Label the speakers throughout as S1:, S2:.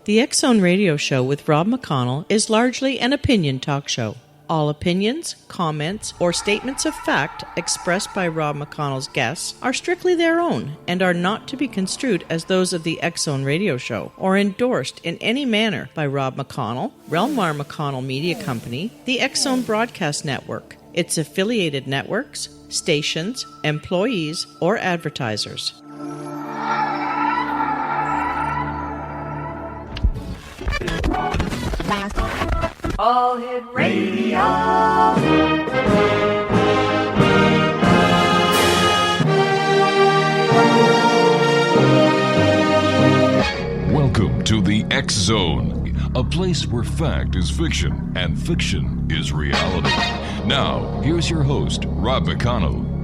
S1: The X Zone Radio Show with Rob McConnell is largely an opinion talk show. All opinions, comments, or statements of fact expressed by Rob McConnell's guests are strictly their own and are not to be construed as those of the X Zone Radio Show or endorsed in any manner by Rob McConnell, Relmar McConnell Media Company, the X Zone Broadcast Network, its affiliated networks, stations, employees, or advertisers.
S2: All Hit Radio.
S3: Welcome to the X Zone, a place where fact is fiction and fiction is reality. Now, here's your host, Rob McConnell.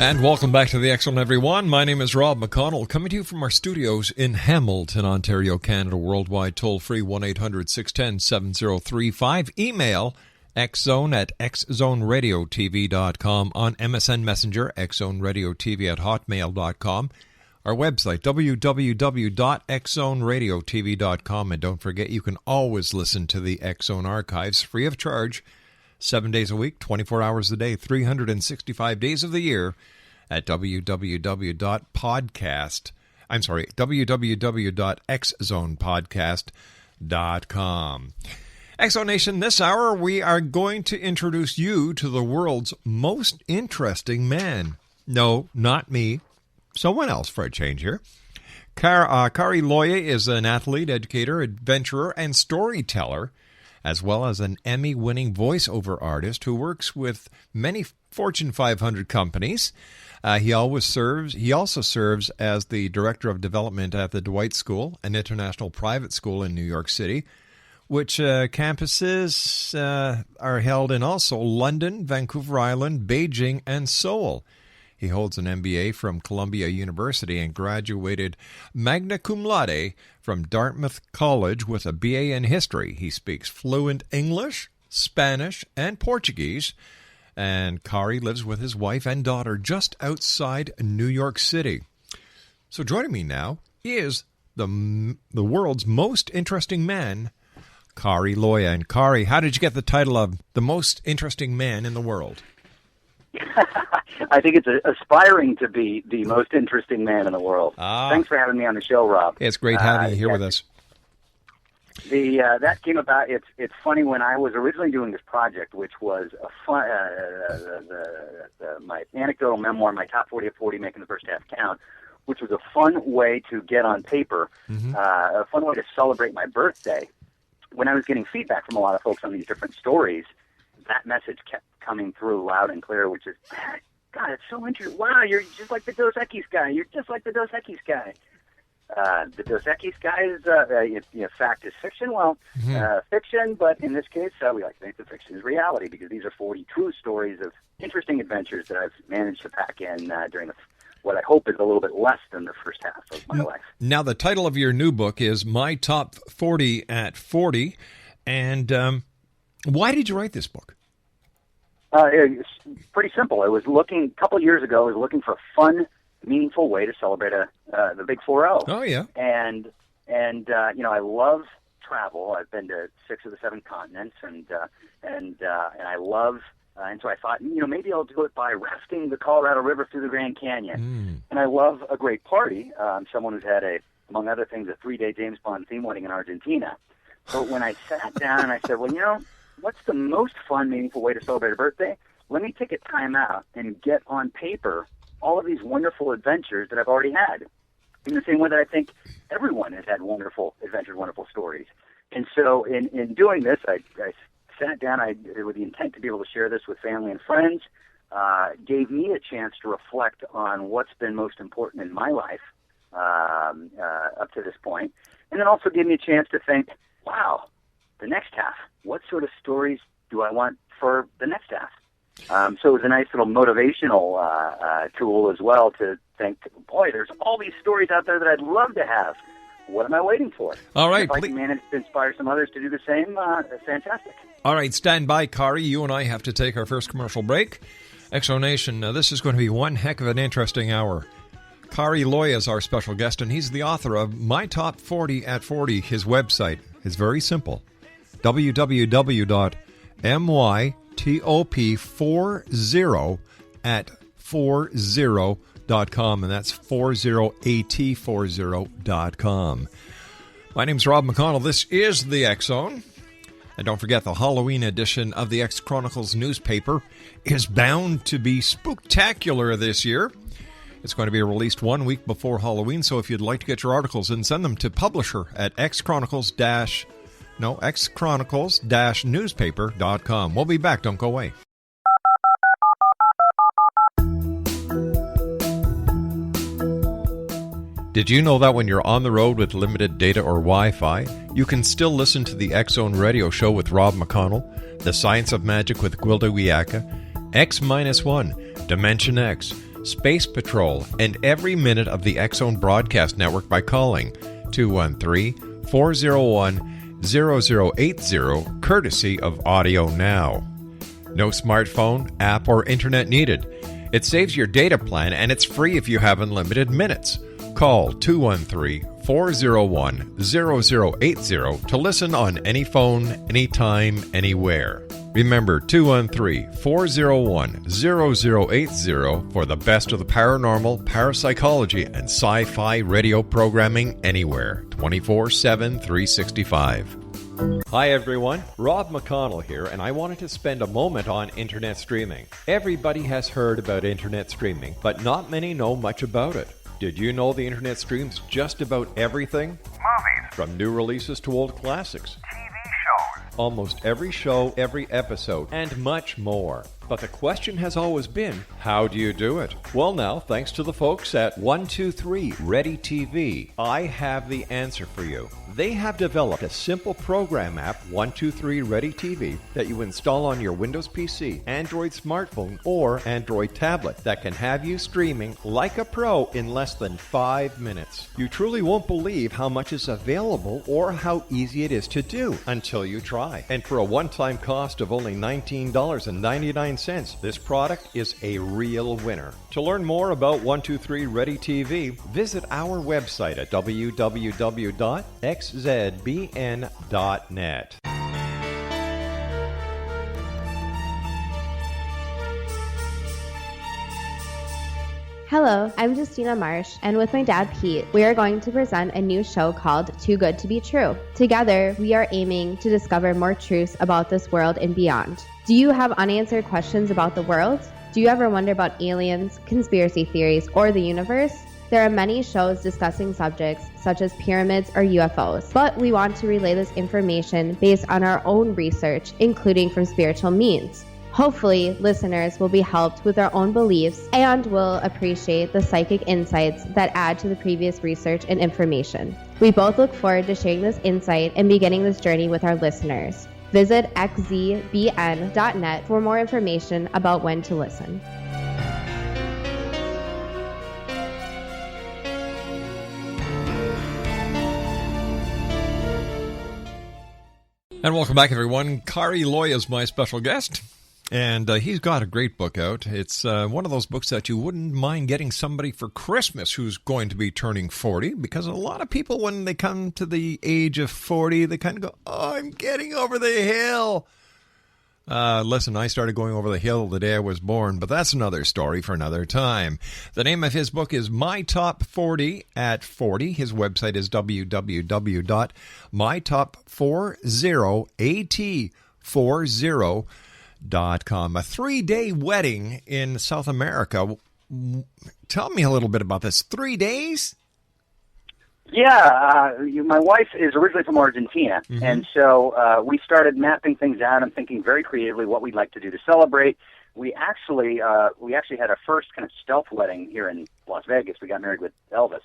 S4: And welcome back to the X Zone, everyone. My name is Rob McConnell, coming to you from our studios in Hamilton, Ontario, Canada. Worldwide, toll-free, 1-800-610-7035. Email xzone@xzoneradiotv.com. On MSN Messenger, xzoneradiotv@hotmail.com. Our website, www.xzoneradiotv.com. And don't forget, you can always listen to the X Zone archives free of charge, 7 days a week, 24 hours a day, 365 days of the year at www.xzonepodcast.com. X Zone Nation, this hour we are going to introduce you to the world's most interesting man. No, not me. Someone else for a change here. Kari Loya is an athlete, educator, adventurer, and storyteller, as well as an Emmy-winning voiceover artist who works with many Fortune 500 companies. He also serves as the Director of Development at the Dwight School, an international private school in New York City, which campuses are held in also London, Vancouver Island, Beijing, and Seoul. He holds an MBA from Columbia University and graduated magna cum laude from Dartmouth College with a BA in history. He speaks fluent English, Spanish, and Portuguese. And Kari lives with his wife and daughter just outside New York City. So joining me now is the world's most interesting man, Kari Loya. And Kari, how did you get the title of the most interesting man in the world?
S5: I think it's aspiring to be the most interesting man in the world. Thanks for having me on the show, Rob.
S4: It's great having you here with us.
S5: That came about. It's funny, when I was originally doing this project, which was a fun, my anecdotal memoir, my top 40 of 40, making the first half count, which was a fun way to get on paper, a fun way to celebrate my birthday. When I was getting feedback from a lot of folks on these different stories, that message kept coming through loud and clear, which is, God, it's so interesting. Wow, you're just like the Dos Equis guy. You're just like the Dos Equis guy. The Dos Equis guy is, fact is fiction. Well, fiction, but in this case, we like to think the fiction is reality, because these are 40 true stories of interesting adventures that I've managed to pack in during what I hope is a little bit less than the first half of my life.
S4: Now, the title of your new book is My Top 40 at 40, and why did you write this book?
S5: It's pretty simple. I was looking, a couple of years ago, I was looking for a fun, meaningful way to celebrate the Big 4-0.
S4: Oh, yeah.
S5: And I love travel. I've been to 6 of the 7 continents, and I love, and so I thought, maybe I'll do it by rafting the Colorado River through the Grand Canyon. And I love a great party. I'm someone who's had, among other things, a 3-day James Bond theme wedding in Argentina. So when I sat down and I said, well, what's the most fun, meaningful way to celebrate a birthday? Let me take a time out and get on paper all of these wonderful adventures that I've already had, in the same way that I think everyone has had wonderful adventures, wonderful stories. And so in doing this, I sat down with the intent to be able to share this with family and friends, gave me a chance to reflect on what's been most important in my life up to this point, and then also gave me a chance to think, wow, the next half, what sort of stories do I want for the next half? So it was a nice little motivational tool as well to think, boy, there's all these stories out there that I'd love to have. What am I waiting for?
S4: All right.
S5: If I can manage to inspire some others to do the same, fantastic.
S4: All right, stand by, Kari. You and I have to take our first commercial break. X Zone Nation, this is going to be one heck of an interesting hour. Kari Loya is our special guest, and he's the author of My Top 40 at 40. His website is very simple, www.mytop40@40.com, and that's 40at40.com. My name's Rob McConnell. This is the X Zone. And don't forget, the Halloween edition of the X Chronicles newspaper is bound to be spooktacular this year. It's going to be released 1 week before Halloween, so if you'd like to get your articles in, send them to publisher at xchronicles-newspaper.com. We'll be back. Don't go away. Did you know that when you're on the road with limited data or Wi-Fi, you can still listen to the X Zone radio show with Rob McConnell, The Science of Magic with Gwilda Wiyaka, X-1, Dimension X, Space Patrol, and every minute of the X Zone broadcast network by calling 213-401-0080, courtesy of Audio Now. No smartphone, app, or internet needed. It saves your data plan, and it's free if you have unlimited minutes. Call 213-401-0080 to listen on any phone, anytime, anywhere. Remember, 213-401-0080 for the best of the paranormal, parapsychology, and sci-fi radio programming anywhere, 24/7, 365. Hi everyone, Rob McConnell here, and I wanted to spend a moment on internet streaming. Everybody has heard about internet streaming, but not many know much about it. Did you know the internet streams just about everything?
S6: Movies.
S4: From new releases to old classics.
S6: TV shows.
S4: Almost every show, every episode, and much more. But the question has always been, how do you do it? Well now, thanks to the folks at 123 Ready TV, I have the answer for you. They have developed a simple program app, 123 Ready TV, that you install on your Windows PC, Android smartphone, or Android tablet that can have you streaming like a pro in less than 5 minutes. You truly won't believe how much is available or how easy it is to do until you try. And for a one-time cost of only $19.99, this product is a real winner. To learn more about 123 Ready TV, visit our website at www.xzbn.net.
S7: Hello, I'm Justina Marsh, and with my dad Pete, we are going to present a new show called Too Good to Be True. Together, we are aiming to discover more truths about this world and beyond. Do you have unanswered questions about the world? Do you ever wonder about aliens, conspiracy theories, or the universe? There are many shows discussing subjects such as pyramids or UFOs, but we want to relay this information based on our own research, including from spiritual means. Hopefully, listeners will be helped with their own beliefs and will appreciate the psychic insights that add to the previous research and information. We both look forward to sharing this insight and beginning this journey with our listeners. Visit xzbn.net for more information about when to listen.
S4: And welcome back, everyone. Kari Loya is my special guest. And he's got a great book out. It's one of those books that you wouldn't mind getting somebody for Christmas who's going to be turning 40, because a lot of people, when they come to the age of 40, they kind of go, oh, I'm getting over the hill. Listen, I started going over the hill the day I was born, but that's another story for another time. The name of his book is My Top 40 at 40. His website is www.mytop40at40.com. A 3-day wedding in South America. Tell me a little bit about this. 3 days?
S5: Yeah, my wife is originally from Argentina, and so we started mapping things out and thinking very creatively what we'd like to do to celebrate. We actually had our first kind of stealth wedding here in Las Vegas. We got married with Elvis,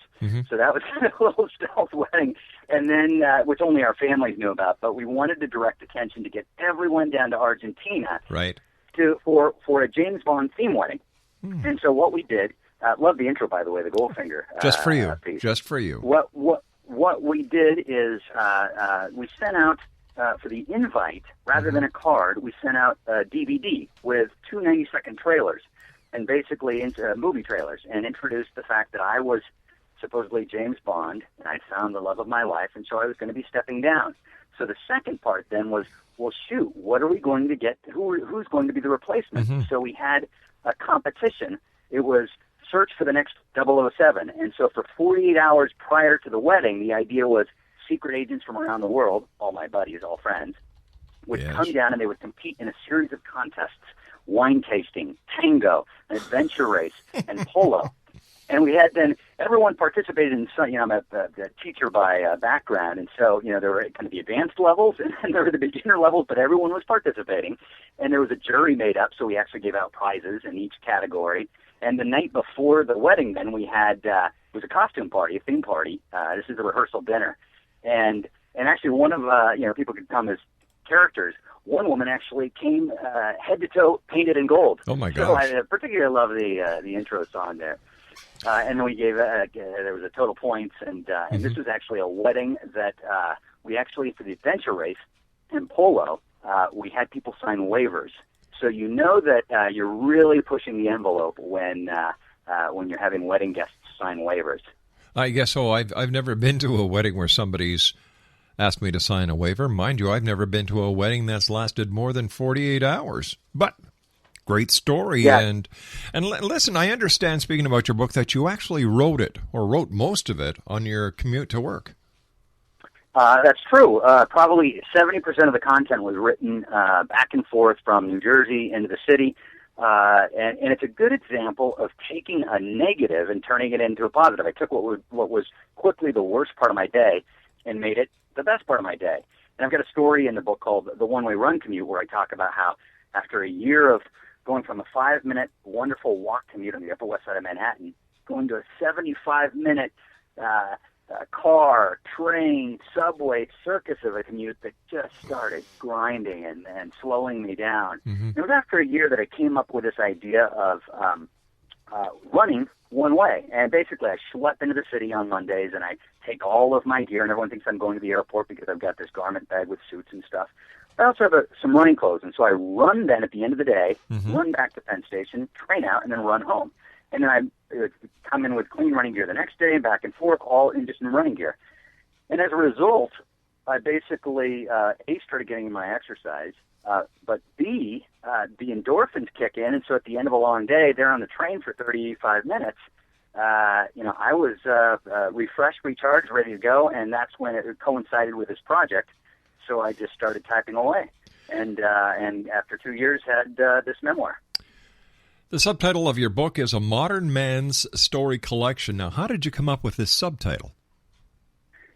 S5: so that was kind of a little stealth wedding, and then which only our families knew about. But we wanted to direct attention to get everyone down to Argentina,
S4: right?
S5: For a James Bond theme wedding. And so what we did. Love the intro, by the way, the Goldfinger.
S4: Just for you.
S5: Piece.
S4: Just for you.
S5: What we did is we sent out for the invite, rather than a card, we sent out a DVD with two 90-second trailers. and basically into movie trailers, and introduced the fact that I was supposedly James Bond, and I'd found the love of my life, and so I was going to be stepping down. So the second part then was, well, shoot, what are we going to get? Who's going to be the replacement?
S4: Mm-hmm.
S5: So we had a competition. It was search for the next 007. And so for 48 hours prior to the wedding, the idea was secret agents from around the world, all my buddies, all friends, would come down and they would compete in a series of contests, wine tasting, tango, an adventure race, and polo. And we had then, everyone participated in some, I'm a teacher by background, and so, there were kind of the advanced levels and there were the beginner levels, but everyone was participating. And there was a jury made up, so we actually gave out prizes in each category. And the night before the wedding, then we had, it was a costume party, a theme party. This is a rehearsal dinner. And actually one of, people could come as characters. One woman actually came head to toe painted in gold.
S4: Oh my gosh.
S5: So I particularly love the intro song there. And then we gave, there was a total points, and this was actually a wedding that we actually, for the adventure race in polo, we had people sign waivers. So you know that you're really pushing the envelope when you're having wedding guests sign waivers.
S4: I guess so. I've never been to a wedding where somebody's asked me to sign a waiver. Mind you, I've never been to a wedding that's lasted more than 48 hours. But great story.
S5: Yeah.
S4: And listen, I understand, speaking about your book, that you actually wrote it, or wrote most of it, on your commute to work.
S5: That's true. Probably 70% of the content was written back and forth from New Jersey into the city. And it's a good example of taking a negative and turning it into a positive. I took what was quickly the worst part of my day and made it the best part of my day. And I've got a story in the book called The One-Way Run Commute, where I talk about how after a year of going from a 5-minute wonderful walk commute on the Upper West Side of Manhattan, going to a 75-minute car, train, subway, circus of a commute that just started grinding and slowing me down. Mm-hmm. It was after a year that I came up with this idea of running one way. And basically I schlep into the city on Mondays and I take all of my gear, and everyone thinks I'm going to the airport because I've got this garment bag with suits and stuff. I also have some running clothes, and so I run then at the end of the day, run back to Penn Station, train out, and then run home. And then I come in with clean running gear the next day and back and forth, all in just in running gear. And as a result, I basically, A, started getting in my exercise, but B, the endorphins kick in, and so at the end of a long day, there on the train for 35 minutes, I was refreshed, recharged, ready to go, and that's when it coincided with this project. So I just started typing away, and after 2 years had this memoir.
S4: The subtitle of your book is A Modern Man's Story Collection. Now, how did you come up with this subtitle?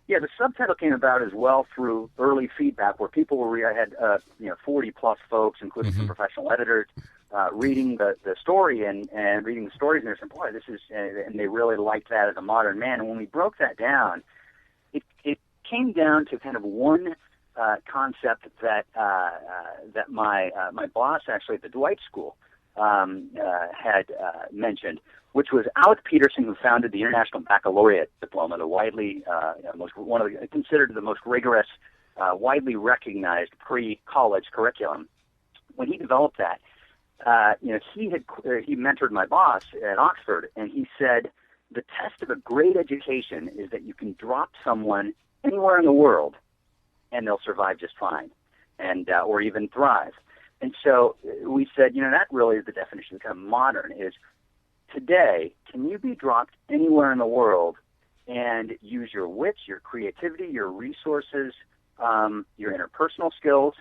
S5: Yeah, the subtitle came about as well through early feedback where people were, I had 40-plus folks, including some professional editors, reading the story and reading the stories, and they're saying, boy, this is, and they really liked that as a modern man. And when we broke that down, it came down to kind of one concept that my boss actually at the Dwight School had mentioned, which was Alec Peterson, who founded the International Baccalaureate Diploma, the widely considered the most rigorous, widely recognized pre-college curriculum. When he developed that, he mentored my boss at Oxford, and he said the test of a great education is that you can drop someone anywhere in the world and they'll survive just fine, and or even thrive. And so we said, that really is the definition of kind of modern, is today, can you be dropped anywhere in the world and use your wits, your creativity, your resources, your interpersonal skills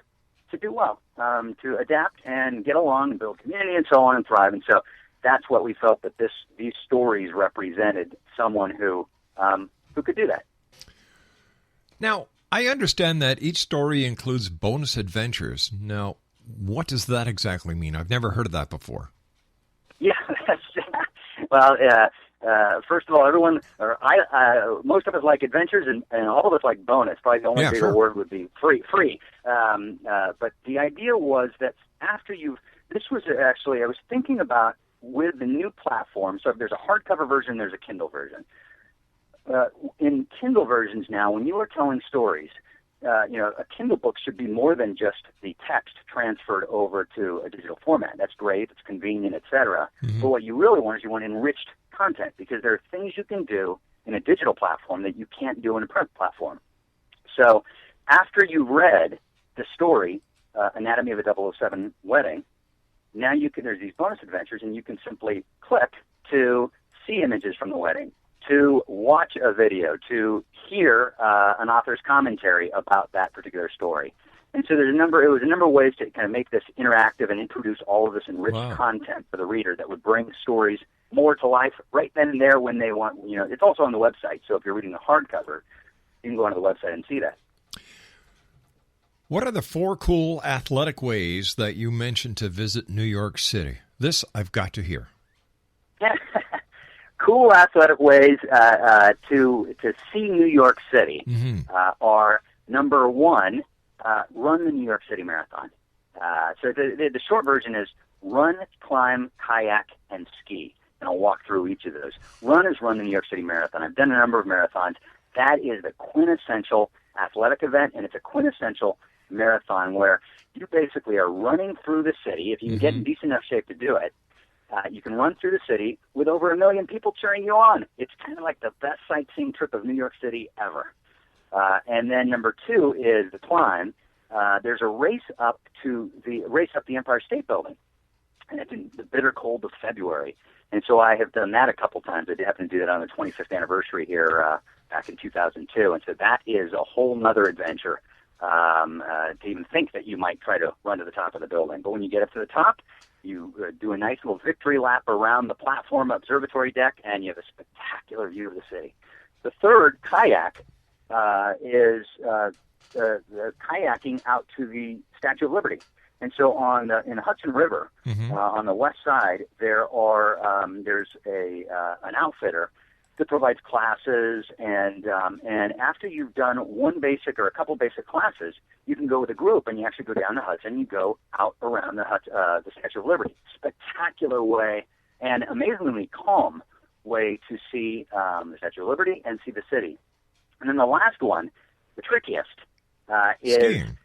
S5: to do well, to adapt and get along and build community and so on and thrive. And so that's what we felt that these stories represented, someone who could do that.
S4: Now, I understand that each story includes bonus adventures. Now, what does that exactly mean? I've never heard of that before.
S5: Yeah, first of all, most of us like adventures, and all of us like bonus. Probably the only bigger word would be free. But the idea was that this was actually, I was thinking about with the new platform. So if there's a hardcover version, there's a Kindle version. In Kindle versions now, when you are telling stories, a Kindle book should be more than just the text transferred over to a digital format. That's great, it's convenient, etc.
S4: Mm-hmm.
S5: But what you really want is you want enriched content, because there are things you can do in a digital platform that you can't do in a print platform. So after you've read the story, Anatomy of a 007 Wedding, now there's these bonus adventures, and you can simply click to see images from the wedding, to watch a video, to hear an author's commentary about that particular story. And so it was a number of ways to kind of make this interactive and introduce all of this enriched content for the reader that would bring stories more to life right then and there when they want. It's also on the website, so if you're reading the hardcover, you can go onto the website and see that.
S4: What are the 4 cool athletic ways that you mentioned to visit New York City? This I've got to hear.
S5: Cool athletic ways to see New York City are, number 1, run the New York City Marathon. So the short version is run, climb, kayak, and ski. And I'll walk through each of those. Run the New York City Marathon. I've done a number of marathons. That is the quintessential athletic event, and it's a quintessential marathon where you basically are running through the city. If you can get in decent enough shape to do it, you can run through the city with over 1 million people cheering you on. It's kind of like the best sightseeing trip of New York City ever. And then number 2 is the climb. There's a race up the Empire State Building, and it's in the bitter cold of February. And so I have done that a couple times. I happened to do that on the 25th anniversary here back in 2002. And so that is a whole nother adventure to even think that you might try to run to the top of the building. But when you get up to the top, you do a nice little victory lap around the platform observatory deck, and you have a spectacular view of the city. The third, kayak, is the kayaking out to the Statue of Liberty. And so in the Hudson River, on the west side, there's an outfitter that provides classes, and after you've done one basic or a couple basic classes, you can go with a group, and you actually go down the Hudson, and you go out around the Statue of Liberty. Spectacular way, and amazingly calm way to see the Statue of Liberty and see the city. And then the last one, the trickiest, is
S4: skiing.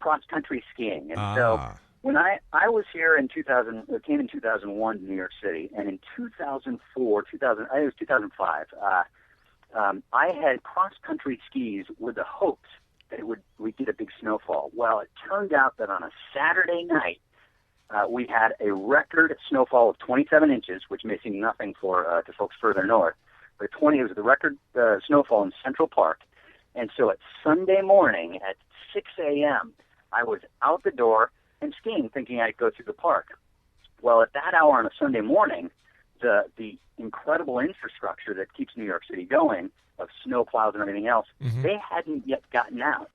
S5: Cross-country skiing. And so when I was here in came in 2001 to New York City, and in 2005, I had cross-country skis with the hopes that we'd get a big snowfall. Well, it turned out that on a Saturday night, we had a record snowfall of 27 inches, which may seem nothing to folks further north, but it was the record snowfall in Central Park. And so at Sunday morning at 6 a.m., I was out the door and skiing, thinking I'd go through the park. Well, at that hour on a Sunday morning, the incredible infrastructure that keeps New York City going, of snow plows and everything else, they hadn't yet gotten out.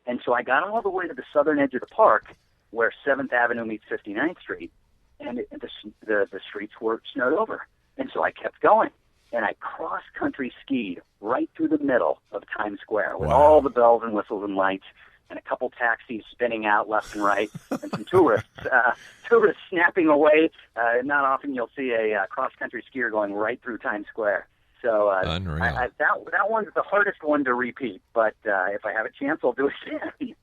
S5: And so I got all the way to the southern edge of the park, where 7th Avenue meets 59th Street, and the streets were snowed over. And so I kept going, and I cross-country skied right through the middle of Times Square with all the bells and whistles and lights, and a couple taxis spinning out left and right, and some tourists snapping away. Not often you'll see a cross-country skier going right through Times Square. So
S4: Unreal.
S5: that one's the hardest one to repeat, but if I have a chance, I'll do it again.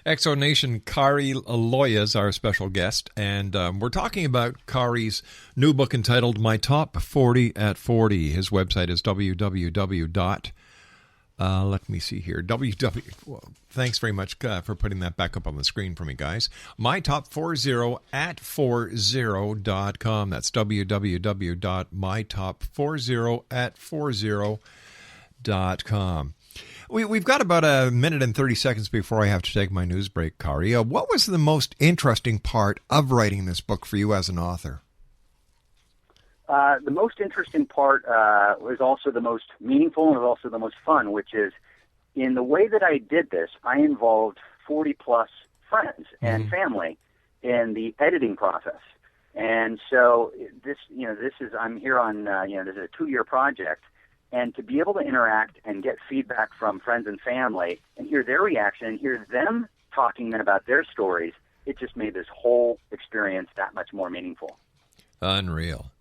S4: Exo Nation, Kari Loya is our special guest, and we're talking about Kari's new book entitled My Top 40 at 40. His website is let me see here. Thanks very much for putting that back up on the screen for me, guys. mytop40at40.com. That's www.mytop40at40.com. We've got about a minute and 30 seconds before I have to take my news break, Kari. What was the most interesting part of writing this book for you as an author?
S5: The most interesting part was also the most meaningful and was also the most fun, which is in the way that I did this, I involved 40-plus friends and family in the editing process. And so I'm here on, this is a 2-year project, and to be able to interact and get feedback from friends and family and hear their reaction and hear them talking then about their stories, it just made this whole experience that much more meaningful.
S4: Unreal.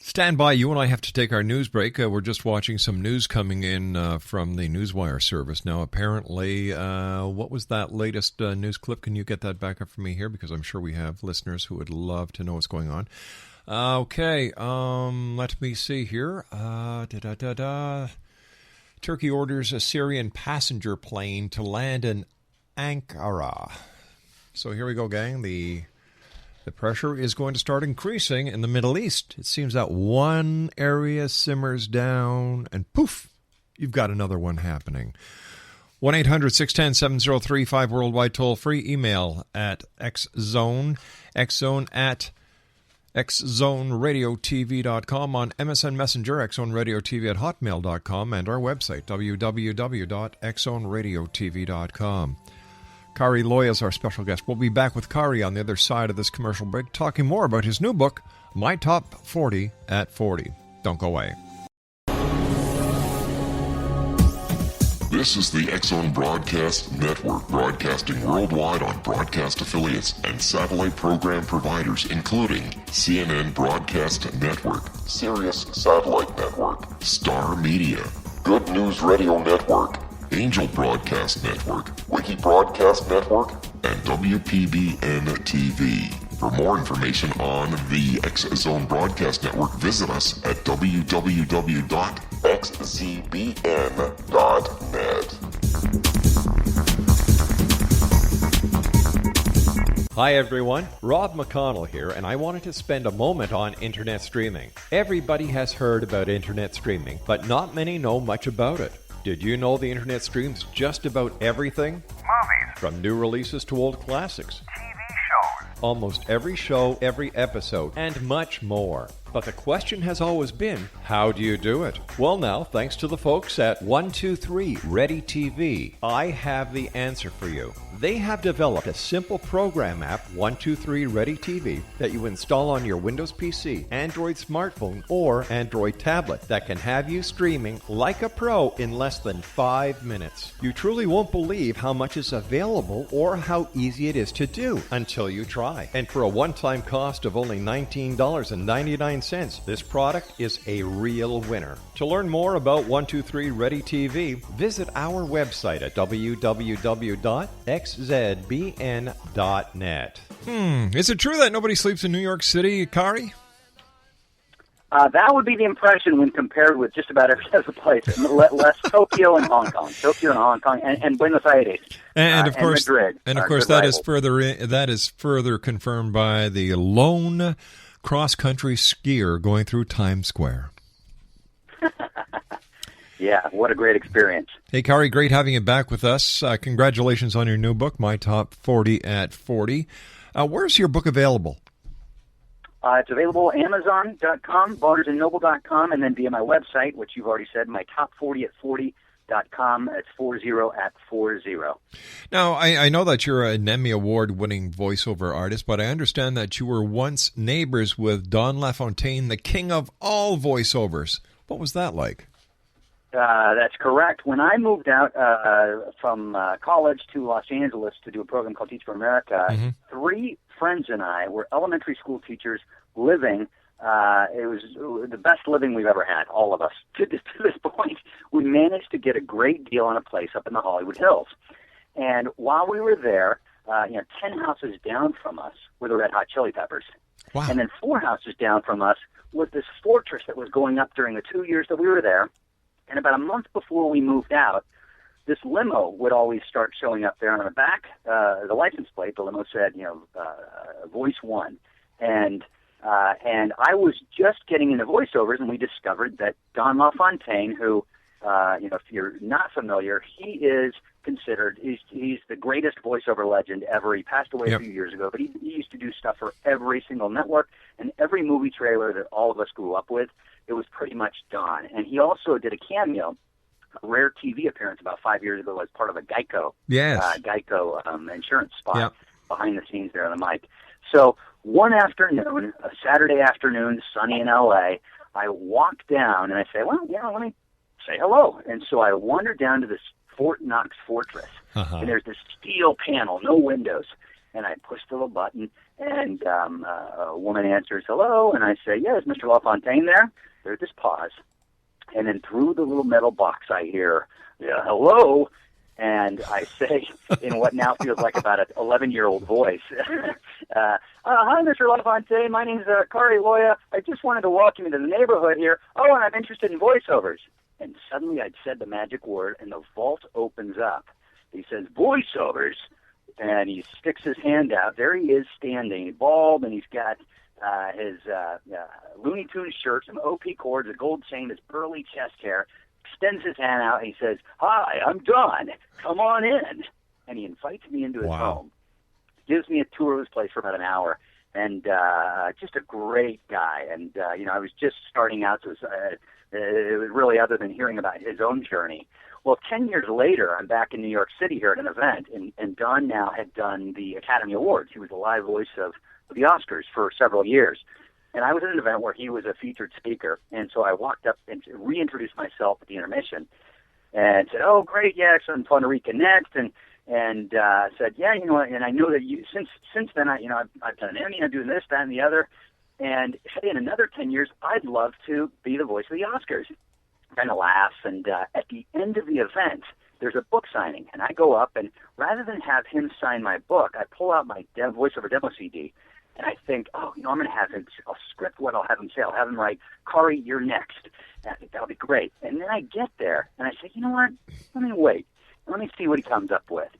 S4: Stand by. You and I have to take our news break. We're just watching some news coming in from the Newswire service. Now, apparently, what was that latest news clip? Can you get that back up for me here? Because I'm sure we have listeners who would love to know what's going on. Okay, let me see here. Turkey orders a Syrian passenger plane to land in Ankara. So here we go, gang. The pressure is going to start increasing in the Middle East. It seems that one area simmers down, and poof, you've got another one happening. 1-800-610-7035, worldwide toll-free. Email at xzone at xzoneradiotv.com, on MSN Messenger, xzoneradiotv at hotmail.com, and our website, www.xzoneradiotv.com. Kari Loya is our special guest. We'll be back with Kari on the other side of this commercial break, talking more about his new book, My Top 40 at 40. Don't go away.
S6: This is the X-Zone Broadcast Network, broadcasting worldwide on broadcast affiliates and satellite program providers, including CNN Broadcast Network, Sirius Satellite Network, Star Media, Good News Radio Network, Angel Broadcast Network, Wiki Broadcast Network, and WPBN TV. For more information on the X-Zone Broadcast Network, visit us at www.xzbn.net.
S4: Hi everyone, Rob McConnell here, and I wanted to spend a moment on internet streaming. Everybody has heard about internet streaming, but not many know much about it. Did you know the internet streams just about everything?
S8: Movies.
S4: From new releases to old classics.
S8: TV shows.
S4: Almost every show, every episode, and much more. But the question has always been, how do you do it? Well now, thanks to the folks at 123 Ready TV, I have the answer for you. They have developed a simple program app, 123 Ready TV, that you install on your Windows PC, Android smartphone, or Android tablet that can have you streaming like a pro in less than 5 minutes. You truly won't believe how much is available or how easy it is to do until you try. And for a one-time cost of only $19.99, this product is a real winner. To learn more about 123 Ready TV, visit our website at www.xzbn.net. Is it true that nobody sleeps in New York City, Kari?
S5: That would be the impression when compared with just about every other place. Less Tokyo and Hong Kong. And Buenos Aires.
S4: And of course,
S5: Madrid.
S4: And of course, that is further confirmed by the lone cross-country skier going through Times Square.
S5: Yeah, what a great experience.
S4: Hey, Kari, great having you back with us. Congratulations on your new book, My Top 40 at 40. Where's your book available?
S5: It's available at Amazon.com, BarnesandNoble.com, and then via my website, which you've already said, my top 40 at 40.com. It's 40 at 40.
S4: Now, I know that you're an Emmy Award-winning voiceover artist, but I understand that you were once neighbors with Don LaFontaine, the king of all voiceovers. What was that like?
S5: That's correct. When I moved out from college to Los Angeles to do a program called Teach for America, 3 friends and I were elementary school teachers living. It was the best living we've ever had, all of us. To this point, we managed to get a great deal on a place up in the Hollywood Hills. And while we were there, 10 houses down from us were the Red Hot Chili Peppers.
S4: Wow.
S5: And then 4 houses down from us was this fortress that was going up during the 2 years that we were there. And about a month before we moved out, this limo would always start showing up there on the back, the license plate. The limo said, Voice 1. And I was just getting into voiceovers, and we discovered that Don LaFontaine, who, if you're not familiar, he is considered, he's the greatest voiceover legend ever. He passed away a few years ago, but he used to do stuff for every single network and every movie trailer that all of us grew up with. It was pretty much Don. And he also did a cameo, a rare TV appearance about 5 years ago as part of a Geico insurance spot behind the scenes there on the mic. So one afternoon, a Saturday afternoon, sunny in L.A., I walked down and I said, let me say hello. And so I wandered down to this Fort Knox fortress. And there's this steel panel, no windows. And I push the little button, and a woman answers, hello, and I say, yeah, is Mr. LaFontaine there? There's this pause. And then through the little metal box, I hear, yeah, hello, and I say, in what now feels like about an 11-year-old voice, hi, Mr. LaFontaine, my name's Kari Loya. I just wanted to welcome you to the neighborhood here. Oh, and I'm interested in voiceovers. And suddenly I'd said the magic word, and the vault opens up. He says, voiceovers, and he sticks his hand out. There he is standing, bald, and he's got his Looney Tunes shirt, some OP cords, a gold chain, his burly chest hair, extends his hand out, and he says, hi, I'm Don. Come on in. And he invites me into his home. Gives me a tour of his place for about an hour. And just a great guy. And, I was just starting out, so it was really other than hearing about his own journey. Well, 10 years later, I'm back in New York City here at an event, and Don now had done the Academy Awards. He was the live voice of the Oscars for several years. And I was at an event where he was a featured speaker, and so I walked up and reintroduced myself at the intermission and said, oh, great, yeah, it's fun to reconnect, and said, yeah, and I know that you, since then, I've done an Emmy, I'm doing this, that, and the other, and in another 10 years, I'd love to be the voice of the Oscars. Kind of laughs, and at the end of the event, there's a book signing, and I go up, and rather than have him sign my book, I pull out my voiceover demo CD, and I think, I'm going to have him, I'll script what I'll have him say. I'll have him write, Kari, you're next. And I think that'll be great. And then I get there, and I say, you know what? Let me wait. Let me see what he comes up with.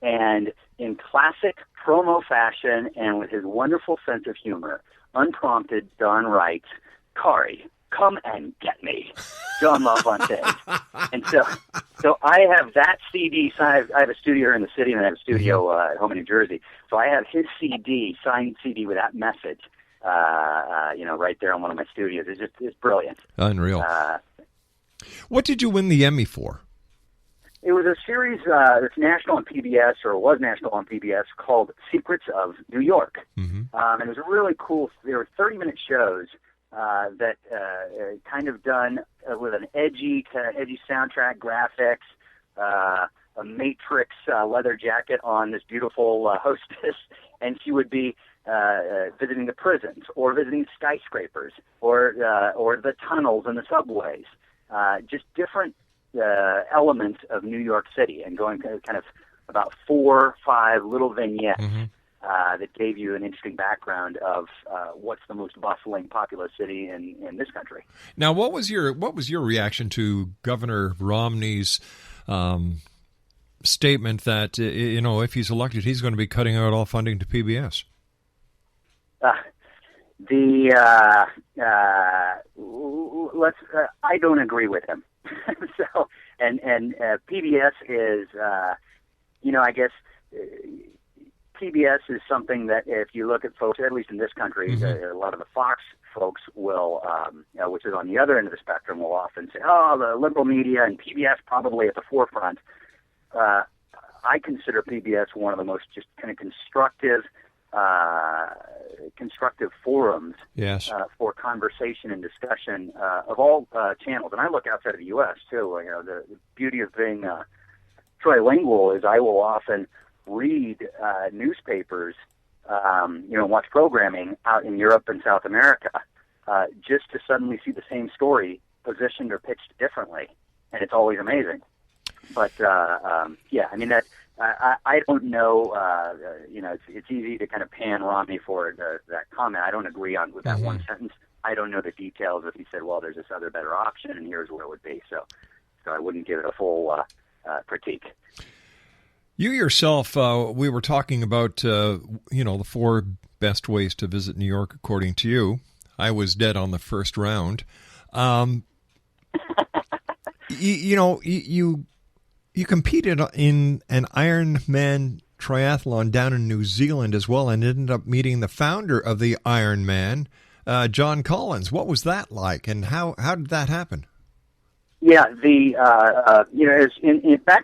S5: And in classic promo fashion and with his wonderful sense of humor, unprompted, Don writes, Kari, come and get me, John LaFontaine. And so I have that CD. I have a studio here in the city, and I have a studio at home in New Jersey. So I have his CD, signed CD with that message, right there in one of my studios. It's brilliant.
S4: Unreal. What did you win the Emmy for?
S5: It was a series that's national on PBS, or was national on PBS, called Secrets of New York. Mm-hmm. And it was a really cool, they were 30-minute shows that kind of done with an edgy soundtrack, graphics, a Matrix leather jacket on this beautiful hostess, and she would be visiting the prisons or visiting skyscrapers or the tunnels and the subways, just different elements of New York City, and going kind of about 4 or 5 little vignettes. Mm-hmm. That gave you an interesting background of what's the most bustling, populous city in this country. Now,
S4: what was your reaction to Governor Romney's statement that if he's elected, he's going to be cutting out all funding to PBS?
S5: I don't agree with him. So, and PBS is, I guess. PBS is something that, if you look at folks, at least in this country, mm-hmm. A lot of the Fox folks will, which is on the other end of the spectrum, will often say, oh, the liberal media, and PBS probably at the forefront. I consider PBS one of the most just kind of constructive forums for conversation and discussion of all channels. And I look outside of the U.S., too. The beauty of being trilingual is I will often read newspapers, watch programming out in Europe and South America, just to suddenly see the same story positioned or pitched differently, and it's always amazing. But I don't know. It's easy to kind of pan Romney for that comment. I don't agree with that mm-hmm. one sentence. I don't know the details. If he said, "Well, there's this other better option, and here's where it would be," so I wouldn't give it a full critique.
S4: You yourself, we were talking about, the 4 best ways to visit New York, according to you. I was dead on the first round. You competed in an Ironman triathlon down in New Zealand as well, and ended up meeting the founder of the Ironman, John Collins. What was that like, and how did that happen?
S5: Yeah, back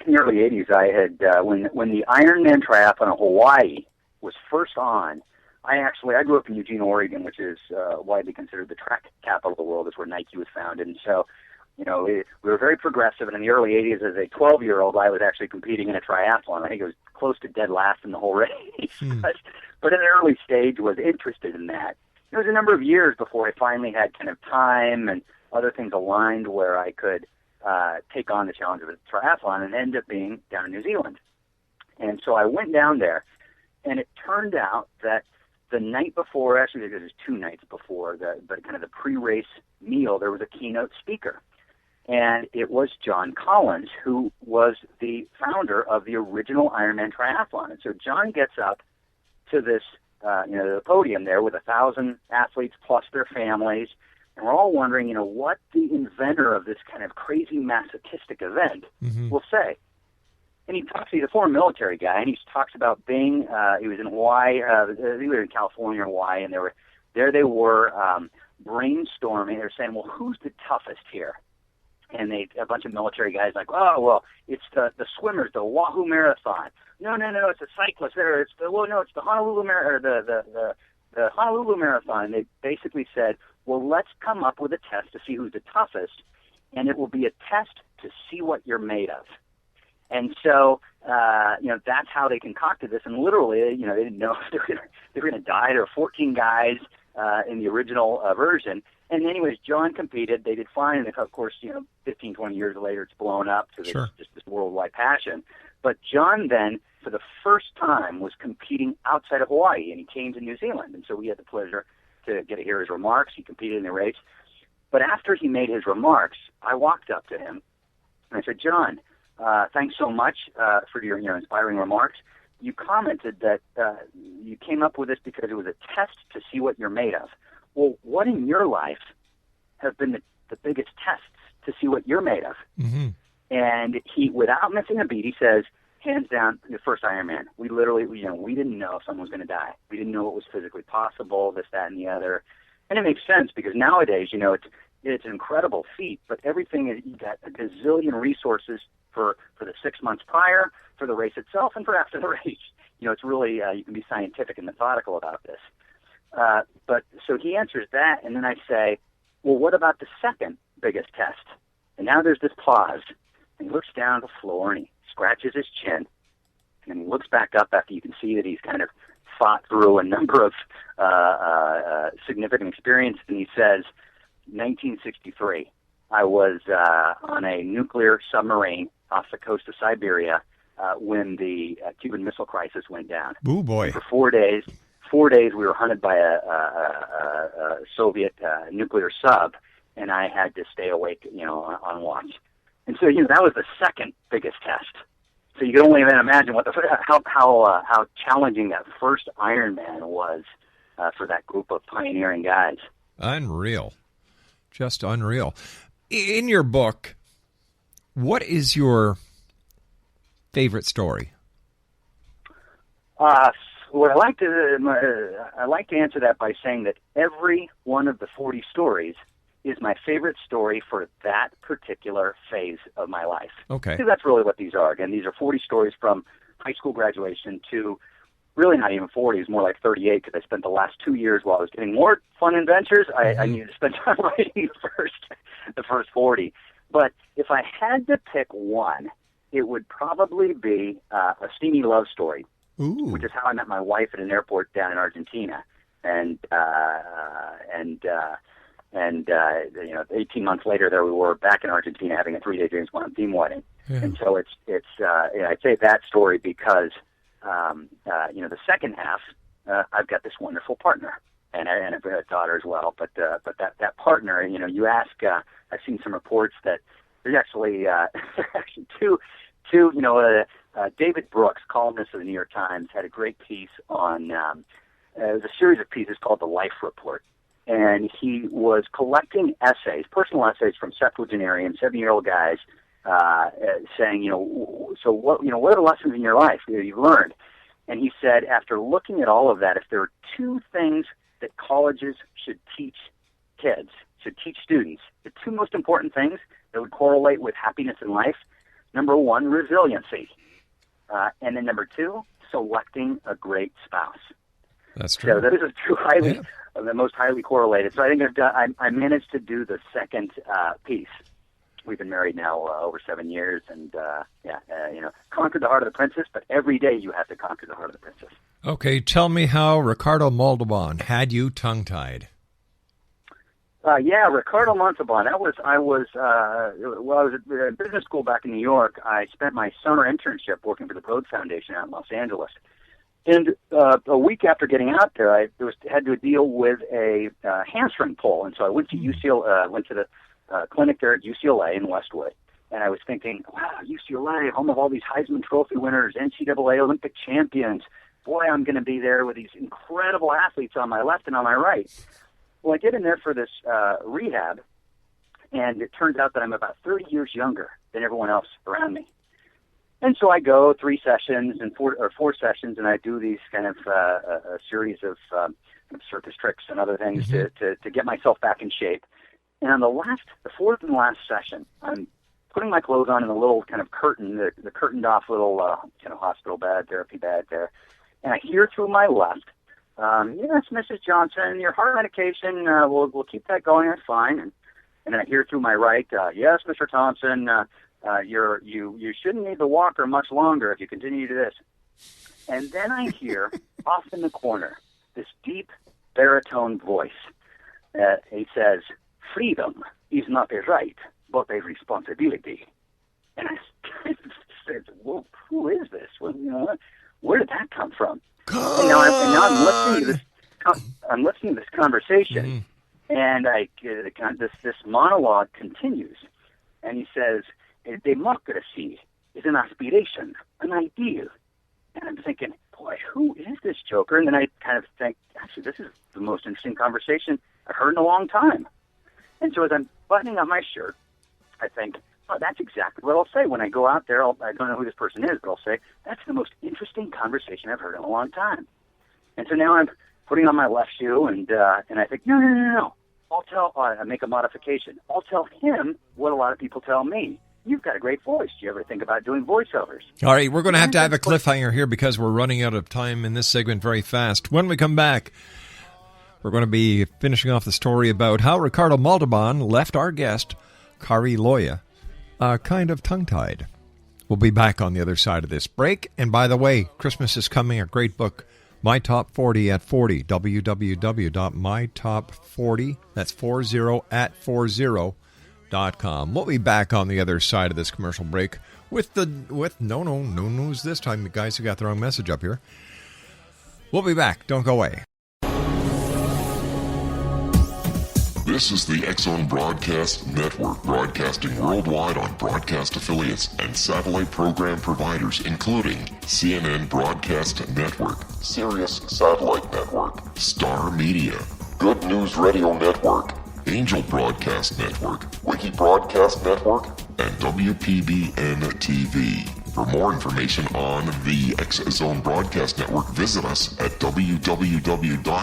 S5: in the early '80s, I had when the Ironman triathlon in Hawaii was first on. I grew up in Eugene, Oregon, which is widely considered the track capital of the world. It's where Nike was founded, and so we were very progressive. And in the early '80s, as a 12-year-old, I was actually competing in a triathlon. I think it was close to dead last in the whole race, but at an early stage was interested in that. It was a number of years before I finally had kind of time and other things aligned where I could take on the challenge of a triathlon, and ended up being down in New Zealand. And so I went down there, and it turned out that the night before, actually it was 2 nights before, but kind of the pre-race meal, there was a keynote speaker. And it was John Collins, who was the founder of the original Ironman triathlon. And so John gets up to this, the podium there with 1,000 athletes plus their families, and we're all wondering, what the inventor of this kind of crazy masochistic event will say. And he's a former military guy, and he talks about being, he was in Hawaii, he was in California or Hawaii, and they were brainstorming. They were saying, well, who's the toughest here? And a bunch of military guys like, oh, well, it's the swimmers, the Oahu Marathon. No, it's the cyclists. It's the Honolulu the Honolulu Marathon. And they basically said, well, let's come up with a test to see who's the toughest, and it will be a test to see what you're made of. And so, that's how they concocted this. And literally, they didn't know if they were going to die. There were 14 guys in the original version. And anyways, John competed. They did fine. And of course, 15, 20 years later, it's blown up to just this worldwide passion. But John then, for the first time, was competing outside of Hawaii, and he came to New Zealand. And so we had the pleasure to get to hear his remarks. He competed in the race. But after he made his remarks, I walked up to him, and I said, John, thanks so much for your inspiring remarks. You commented that you came up with this because it was a test to see what you're made of. Well, what in your life have been the biggest tests to see what you're made of? Mm-hmm. And he, without missing a beat, he says, hands down, the first Ironman. We literally, we didn't know if someone was going to die. We didn't know it was physically possible, this, that, and the other. And it makes sense because nowadays, it's an incredible feat, but everything is, you got a gazillion resources for the 6 months prior, for the race itself, and for after the race. It's really, you can be scientific and methodical about this. But so he answers that, and then I say, well, what about the second biggest test? And now there's this pause, and he looks down at the floor, and he scratches his chin, and he looks back up after you can see that he's kind of fought through a number of significant experiences, and he says, 1963, I was on a nuclear submarine off the coast of Siberia when the Cuban Missile Crisis went down.
S4: Ooh, boy.
S5: And for 4 days, we were hunted by a Soviet nuclear sub, and I had to stay awake, on watch. And so, that was the second biggest test. So you can only imagine how challenging that first Ironman was for that group of pioneering guys.
S4: Unreal. Just unreal. In your book, what is your favorite story?
S5: Well, I like to answer that by saying that every one of the 40 stories is my favorite story for that particular phase of my life.
S4: Okay.
S5: Because that's really what these are. Again, these are 40 stories from high school graduation to really not even 40. It's more like 38 because I spent the last 2 years while I was getting more fun adventures. I needed to spend time writing the first 40. But if I had to pick one, it would probably be a steamy love story.
S4: Ooh.
S5: Which is how I met my wife at an airport down in Argentina, and 18 months later, there we were back in Argentina having a 3-day James Bond theme wedding. Yeah. And so I'd say that story because the second half, I've got this wonderful partner, and I've got a daughter as well. But that partner, you ask. I've seen some reports that there's actually two. David Brooks, columnist of the New York Times, had a great piece on, it was a series of pieces called The Life Report. And he was collecting essays, personal essays from septuagenarian, 7-year-old guys, saying, so what are the lessons in your life that you've learned? And he said, after looking at all of that, if there are two things that colleges should teach kids, should teach students, the two most important things that would correlate with happiness in life, number one, resiliency. And then number two, selecting a great spouse.
S4: That's true.
S5: So those are two the most highly correlated. So I think I managed to do the second piece. we've been married now over 7 years, and conquered the heart of the princess. But every day you have to conquer the heart of the princess.
S4: Okay, tell me how Ricardo Montalban had you tongue-tied.
S5: Ricardo Montalban. I was at business school back in New York. I spent my summer internship working for the Broad Foundation out in Los Angeles. And a week after getting out there, I had to deal with a hamstring pull, and so I went to the clinic there at UCLA in Westwood, and I was thinking, wow, UCLA, home of all these Heisman Trophy winners, NCAA Olympic champions. Boy, I'm going to be there with these incredible athletes on my left and on my right. Well, I get in there for this rehab, and it turns out that I'm about 30 years younger than everyone else around me. And so I go 3 sessions and 4 sessions, and I do these kind of a series of circus tricks and other things to get myself back in shape. And on the fourth and last session, I'm putting my clothes on in a little kind of curtain, the curtained off little hospital bed, therapy bed there. And I hear through my left, yes, Mrs. Johnson, your heart medication, we'll keep that going, that's fine. And then I hear through my right, yes, Mr. Thompson, you shouldn't need the walker much longer if you continue to do this. And then I hear off in the corner this deep baritone voice. He says, "Freedom is not a right, but a responsibility." And I said, "Whoa, who is this? Well, where did that come from?" And now I'm listening to this conversation, and this monologue continues, and he says, "Democracy is an aspiration, an ideal." And I'm thinking, boy, who is this joker? And then I kind of think, actually, this is the most interesting conversation I've heard in a long time. And so as I'm buttoning up my shirt, I think, oh, that's exactly what I'll say when I go out there. I don't know who this person is, but I'll say, that's the most interesting conversation I've heard in a long time. And so now I'm putting on my left shoe, and I think, no. I make a modification. I'll tell him what a lot of people tell me. You've got a great voice. Do you ever think about doing voiceovers?
S4: All right, we're going to have a cliffhanger here because we're running out of time in this segment very fast. When we come back, we're going to be finishing off the story about how Ricardo Montalban left our guest, Kari Loya, kind of tongue-tied. We'll be back on the other side of this break. And by the way, Christmas is coming, a great book, My Top 40 at 40, www.mytop40, that's 40 at 40.com. We'll be back on the other side of this commercial break with no news this time. The guys who got the wrong message up here. We'll be back. Don't go away.
S6: This is the X-Zone Broadcast Network, broadcasting worldwide on broadcast affiliates and satellite program providers, including CNN Broadcast Network, Sirius Satellite Network, Star Media, Good News Radio Network, Angel Broadcast Network, Wiki Broadcast Network, and WPBN TV. For more information on the X-Zone Broadcast Network, visit us at www.xzbn.net.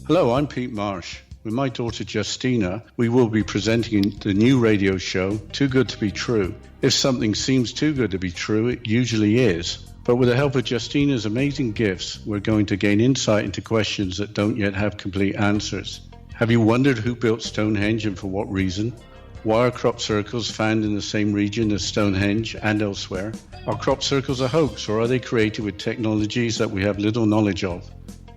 S8: Hello, I'm Pete Marsh. With my daughter Justina, we will be presenting the new radio show, Too Good to Be True. If something seems too good to be true, it usually is. But with the help of Justina's amazing gifts, we're going to gain insight into questions that don't yet have complete answers. Have you wondered who built Stonehenge and for what reason? Why are crop circles found in the same region as Stonehenge and elsewhere? Are crop circles a hoax, or are they created with technologies that we have little knowledge of?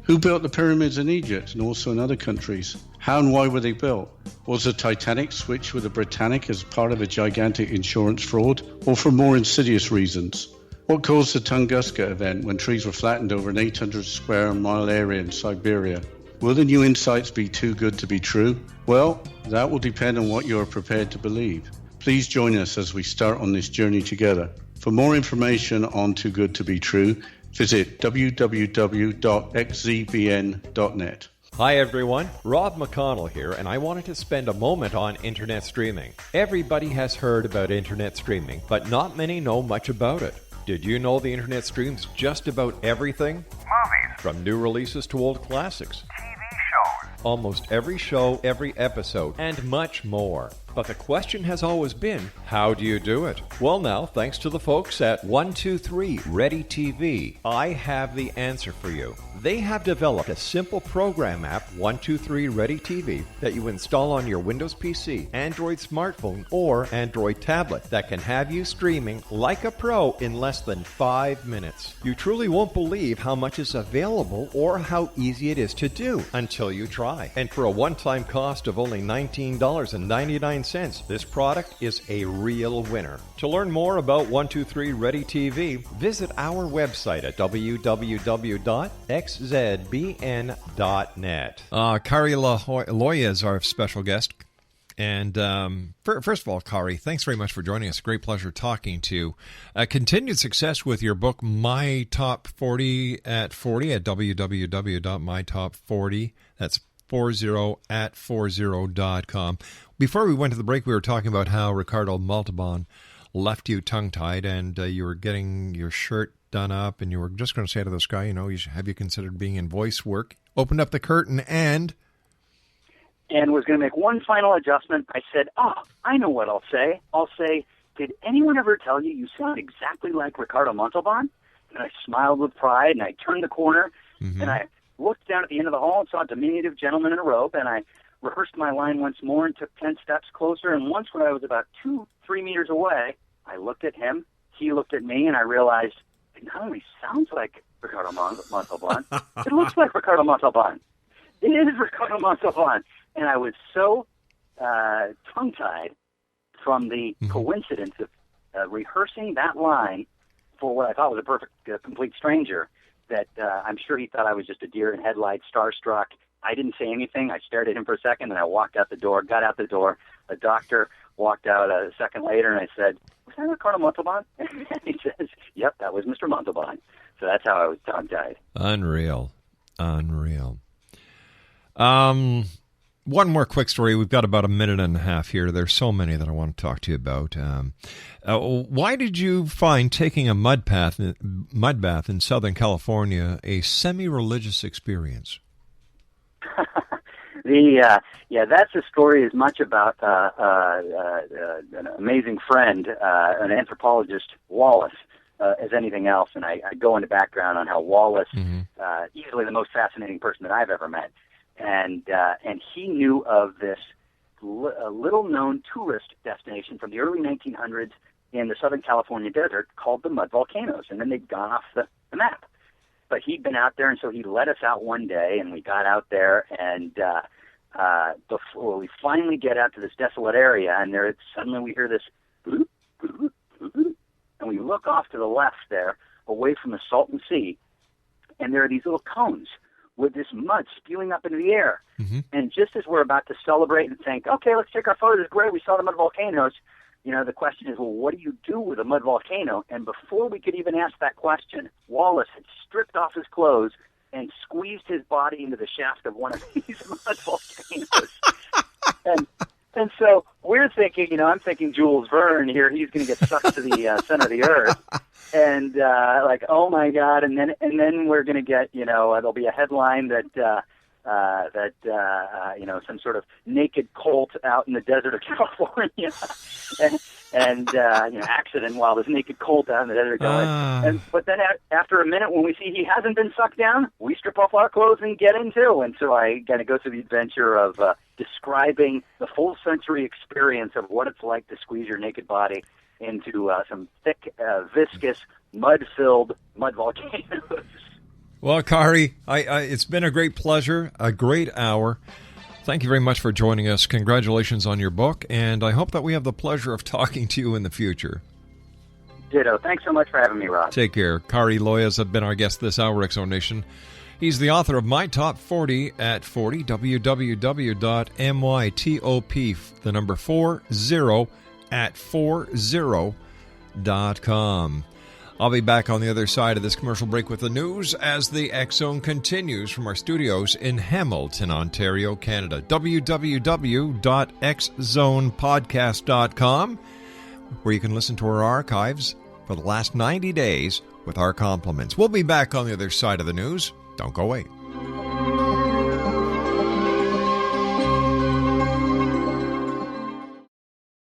S8: Who built the pyramids in Egypt and also in other countries? How and why were they built? Was the Titanic switched with the Britannic as part of a gigantic insurance fraud, or for more insidious reasons? What caused the Tunguska event when trees were flattened over an 800 square mile area in Siberia? Will the new insights be too good to be true? Well, that will depend on what you are prepared to believe. Please join us as we start on this journey together. For more information on Too Good to Be True, visit www.xzbn.net.
S4: Hi everyone, Rob McConnell here, and I wanted to spend a moment on internet streaming. Everybody has heard about internet streaming, but not many know much about it. Did you know the internet streams just about everything?
S9: Movies.
S4: From new releases to old classics.
S9: TV shows.
S4: Almost every show, every episode, and much more. But the question has always been, how do you do it? Well, now, thanks to the folks at 123 Ready TV, I have the answer for you. They have developed a simple program app, 123 Ready TV, that you install on your Windows PC, Android smartphone, or Android tablet that can have you streaming like a pro in less than 5 minutes. You truly won't believe how much is available or how easy it is to do until you try. And for a one-time cost of only $19.99, this product is a real winner. To learn more about 123 Ready TV, visit our website at www.xzbn.net. Kari Loya is our special guest. And first of all, Kari, thanks very much for joining us. Great pleasure talking to you. Continued success with your book, My Top 40 at 40 at www.mytop40. That's 40@40.com. Before we went to the break, we were talking about how Ricardo Montalban left you tongue-tied, and you were getting your shirt done up, and you were just going to say to this guy, have you considered being in voice work? Opened up the curtain and
S5: was going to make one final adjustment. I said, I know what I'll say. I'll say, did anyone ever tell you you sound exactly like Ricardo Montalban? And I smiled with pride, and I turned the corner, and I looked down at the end of the hall and saw a diminutive gentleman in a robe, and I rehearsed my line once more and took 10 steps closer, and once when I was about 2-3 meters away, I looked at him, he looked at me, and I realized it not only sounds like Ricardo Montalban, it looks like Ricardo Montalban. It is Ricardo Montalban. And I was so tongue-tied from the coincidence of rehearsing that line for what I thought was a perfect, complete stranger that I'm sure he thought I was just a deer in headlights, starstruck. I didn't say anything. I stared at him for a second, and I walked out the door, got out the door. A doctor walked out a second later, and I said, was that Ricardo Montalban? And he says, yep, that was Mr. Montalban. So that's how I was tongue-tied.
S4: Unreal. One more quick story. We've got about a minute and a half here. There's so many that I want to talk to you about. Why did you find taking a mud bath in Southern California a semi-religious experience?
S5: That's a story as much about an amazing friend, an anthropologist, Wallace, as anything else. And I go into background on how Wallace, easily the most fascinating person that I've ever met, and he knew of this little-known tourist destination from the early 1900s in the Southern California desert called the Mud Volcanoes, and then they'd gone off the map. But he'd been out there, and so he led us out one day, and we got out there, and before we finally get out to this desolate area, and there suddenly we hear this bloop, bloop, bloop, bloop, and we look off to the left there, away from the Salton Sea, and there are these little cones with this mud spewing up into the air. And just as we're about to celebrate and think, okay, let's take our photos, great, we saw the mud volcanoes, the question is, well, what do you do with a mud volcano? And before we could even ask that question, Wallace had stripped off his clothes and squeezed his body into the shaft of one of these mud volcanoes. And so we're thinking, I'm thinking Jules Verne here, he's going to get sucked to the center of the earth. And like, oh my God! And then we're going to get, there'll be a headline that some sort of naked colt out in the desert of California, and accident while this naked colt out in the desert going. But then after a minute, when we see he hasn't been sucked down, we strip off our clothes and get in too. And so I kind of go through the adventure of describing the full sensory experience of what it's like to squeeze your naked body into some thick, viscous, mud-filled mud volcanoes.
S4: Well, Kari, it's been a great pleasure, a great hour. Thank you very much for joining us. Congratulations on your book, and I hope that we have the pleasure of talking to you in the future.
S5: Ditto. Thanks so much for having me, Rob.
S4: Take care. Kari Loya has been our guest this hour, X-Zone Nation. He's the author of My Top 40 at 40, www.mytop, the number 40 at 40.com. I'll be back on the other side of this commercial break with the news as the X-Zone continues from our studios in Hamilton, Ontario, Canada. www.xzonepodcast.com, where you can listen to our archives for the last 90 days with our compliments. We'll be back on the other side of the news. Don't go away.